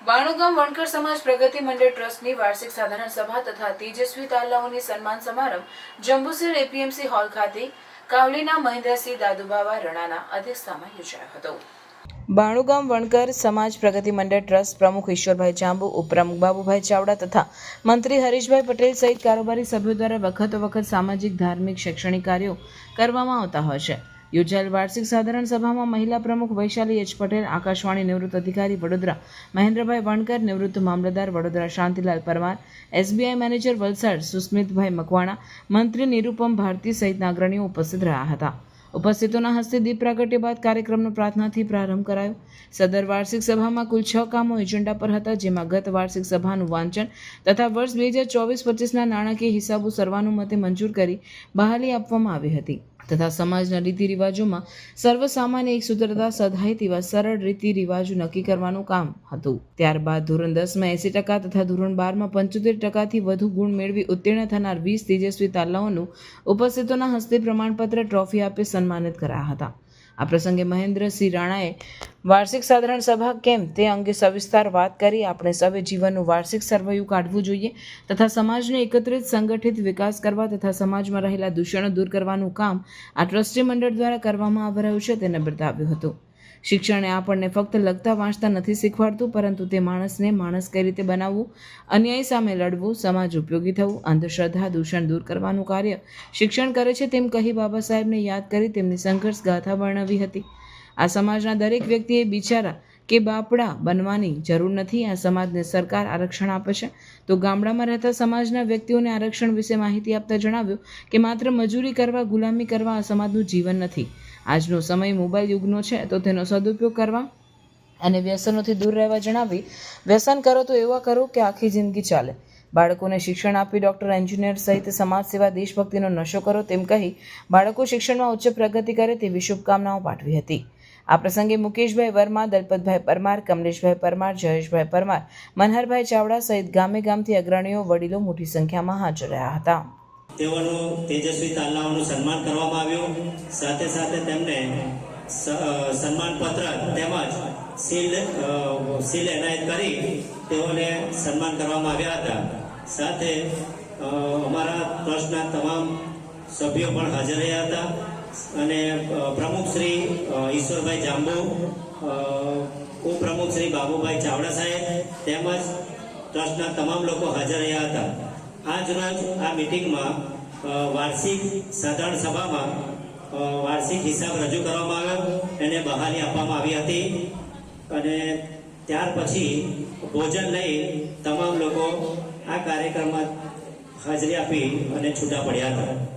બાણુગામ વણકર સમાજ પ્રગતિ મંડળ ટ્રસ્ટની વાર્ષિક સાધારણ સભા તથા તેજસ્વી તાલાઓની સન્માન સમારંભ જંબુસર એપીએમસી હોલ ખાતે કાવલીના મહેન્દ્રસિંહ દાદુબાવા રણાના અધ્યક્ષતામાં યોજાયો હતો. બાણુગામ વણકર સમાજ પ્રગતિ મંડળ ટ્રસ્ટ પ્રમુખ ઈશ્વરભાઈ જાંબુ, ઉપપ્રમુખ બાબુભાઈ ચાવડા તથા મંત્રી હરીશભાઈ પટેલ સહિત કારોબારી સભ્યો દ્વારા વખત સામાજિક, ધાર્મિક, શૈક્ષણિક કાર્યો કરવામાં આવતા હોય છે. યોજાયેલ વાર્ષિક સાધારણ સભામાં મહિલા પ્રમુખ વૈશાલી એચ પટેલ, આકાશવાણી નિવૃત્ત અધિકારી વડોદરા મહેન્દ્રભાઈ વણકર, નિવૃત્ત મામલતદાર વડોદરા શાંતિલાલ પરમાર, એસબીઆઈ મેનેજર વલસાડ સુસ્મિતભાઈ મકવાણા, મંત્રી નિરૂપમ ભારતી સહિતના અગ્રણીઓ ઉપસ્થિત રહ્યા હતા. ઉપસ્થિતોના હસ્તે દીપ પ્રાગટ્ય બાદ કાર્યક્રમનો પ્રાર્થનાથી પ્રારંભ કરાયો. સદર વાર્ષિક સભામાં કુલ 6 કામો એજન્ડા પર હતા, જેમાં ગત વાર્ષિક સભાનું વાંચન તથા વર્ષ 2024-25ના નાણાકીય હિસાબો સર્વાનુમતે મંજૂર કરી બહાલી આપવામાં આવી હતી તથા સમાજના રીતિ રિવાજોમાં સર્વસામાન્ય એક સૂત્રતા સધાય તેવા સરળ રીતિ રિવાજો નક્કી કરવાનું કામ હતું. ત્યારબાદ ધોરણ 10માં 80% તથા ધોરણ 12માં 75%થી વધુ ગુણ મેળવી ઉત્તીર્ણ થનાર 20 તેજસ્વી તાલાઓનું ઉપસ્થિતોના હસ્તે પ્રમાણપત્ર, ટ્રોફી આપી સન્માનિત કરાયા હતા. આ પ્રસંગે મહેન્દ્રસિંહ રાણાએ વાર્ષિક સાધારણ સભા કેમ તે અંગે સવિસ્તાર વાત કરી આપણે સૌએ જીવનનું વાર્ષિક સરવૈયું કાઢવું જોઈએ તથા સમાજને એકત્રિત, સંગઠિત વિકાસ કરવા તથા સમાજમાં રહેલા દૂષણો દૂર કરવાનું કામ આ ટ્રસ્ટી મંડળ દ્વારા કરવામાં આવી રહ્યું છે તેને બતાવ્યું હતું. શિક્ષણે આપણને ફક્ત લખતા વાંચતા નથી શીખવાડતું, પરંતુ તે માણસને માણસ કઈ રીતે બનાવવું, અન્યાય સામે લડવું, સમાજ ઉપયોગી થવું, અંધશ્રદ્ધા, દૂષણ દૂર કરવાનું કાર્ય શિક્ષણ કરે છે તેમ કહી બાબા સાહેબને યાદ કરી તેમની સંઘર્ષ ગાથા વર્ણવી હતી. આ સમાજના દરેક વ્યક્તિએ બિચારા કે બાપડા બનવાની જરૂર નથી. આ સમાજને સરકાર આરક્ષણ આપે છે, તો ગામડામાં રહેતા સમાજના વ્યક્તિઓને આરક્ષણ વિશે માહિતી આપતા જણાવ્યું કે માત્ર મજૂરી કરવા, ગુલામી કરવા આ સમાજનું જીવન નથી. આજનો સમય મોબાઈલ યુગનો છે, તો તેનો સદુપયોગ કરવા અને વ્યસનોથી દૂર રહેવા જણાવી, વ્યસન કરો તો એવા કરો કે આખી જિંદગી ચાલે. બાળકોને શિક્ષણ આપી ડૉક્ટર, એન્જિનિયર સહિત સમાજ સેવા, દેશભક્તિનો નશો કરો તેમ કહી બાળકો શિક્ષણમાં ઉચ્ચ પ્રગતિ કરે તેવી શુભકામનાઓ પાઠવી હતી. આ પ્રસંગે મુકેશભાઈ વર્મા, દલપતભાઈ પરમાર, કમલેશભાઈ પરમાર, જયેશભાઈ પરમાર, મનહરભાઈ ચાવડા સહિત ગામે ગામથી અગ્રણીઓ, વડીલો મોટી સંખ્યામાં હાજર રહ્યા હતા. તેઓનું તેજસ્વી તાલાઓનું સન્માન કરવામાં આવ્યું. સાથે સાથે તેમને સન્માનપત્ર તેમજ સીલ એનાયત કરી તેઓને સન્માન કરવામાં આવ્યા હતા. સાથે અમારા ટ્રસ્ટના તમામ સભ્યો પણ હાજર રહ્યા હતા અને પ્રમુખ શ્રી ઈશ્વરભાઈ જાંબુ, ઉપપ્રમુખ શ્રી બાબુભાઈ ચાવડા સાહેબ તેમજ ટ્રસ્ટના તમામ લોકો હાજર રહ્યા હતા. આજ રોજ આ મિટિંગમાં વાર્ષિક સાધારણ સભામાં વાર્ષિક હિસાબ રજૂ કરવામાં આવ્યો, એને બહાલી આપવામાં આવી હતી અને ત્યાર પછી ભોજન લઈ તમામ લોકો આ કાર્યક્રમમાં હાજરી આપી અને છૂટા પડ્યા હતા.